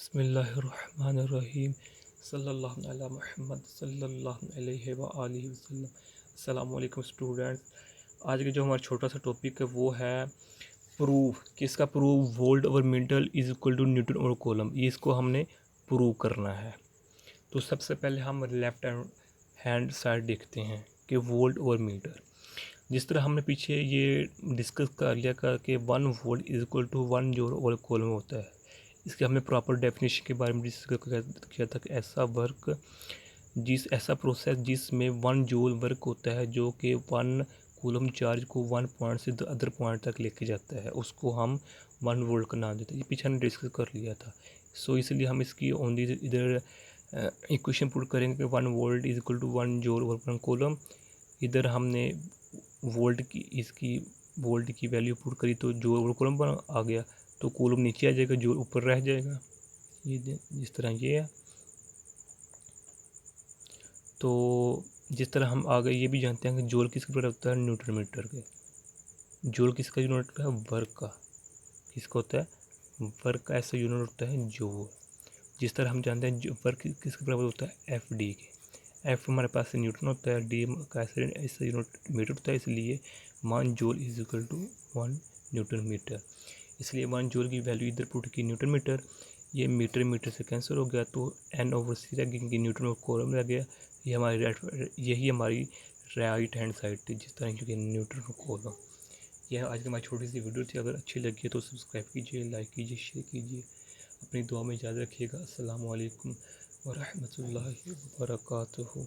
बिस्मिल्लाहिर्रहमानिर्रहीम सल्लल्लाहु अला मुहम्मद सल्लल्लाहु अलैहि व आलिहि वसल्लम। अस्सलाम वालेकुम स्टूडेंट्स। आज के जो हमारा छोटा सा टॉपिक है वो है प्रूफ। किसका proof? Volt over metre is equal to newton और कूलम। ये इसको हमने प्रूव करना है। तो सबसे पहले हम लेफ्ट हैंड साइड देखते हैं कि वोल्ट ओवर मीटर। जिस तरह हमने पीछे ये डिस्कस कर लिया कि 1 volt is equal to 1 joule over coulomb होता है। इसके हमने प्रॉपर डेफिनेशन के बारे में डिस्कस किया था कि ऐसा प्रोसेस जिसमें 1 जूल वर्क होता है, जो कि 1 कूलम चार्ज को 1 पॉइंट से अदर पॉइंट तक लेके जाता है, उसको हम 1 वोल्ट का नाम देते हैं। ये पीछे हमने डिस्कस कर लिया था। सो इसलिए हम इसकी ओनली इधर इक्वेशन पुट करेंगे कि 1 volt is equal to 1 joule over 1 coulomb. इधर हमने वोल्ट की वैल्यू पुट करी तो जूल ओवर कूलम पर आ गया, तो कूलम नीचे आ जाएगा, जूल ऊपर रह जाएगा। ये जिस तरह ये है। तो जिस तरह हम आगे ये भी जानते हैं कि जूल किसके बराबर होता है? न्यूटन मीटर के। जूल किसका यूनिट का है? वर्क का। किसका होता है? वर्क का ऐसा यूनिट होता है जूल। जिस तरह हम जानते हैं वर्क किसके बराबर होता है? एफ डी के। एफ हमारे पास न्यूटन होता है, डी का ऐसा यूनिट मीटर होता है, इसलिए 1 joule is equal to 1 newton metre. इसलिए 1 जूल की वैल्यू इधर पुट की न्यूटन मीटर। ये मीटर मीटर से कैंसिल हो गया, तो n/c रह गया, क्योंकि न्यूटन और कूलम रह गया। यही हमारी राइट हैंड साइड थी, जिस तरह क्योंकि न्यूटन और कूलम। यह आज की हमारी छोटी सी वीडियो थी। अगर अच्छी लगी है तो सब्सक्राइब कीजिए, लाइक कीजिए, शेयर कीजिए। अपनी दुआ में याद रखिएगा। अस्सलाम वालेकुम व रहमतुल्लाहि व बरकातुहू।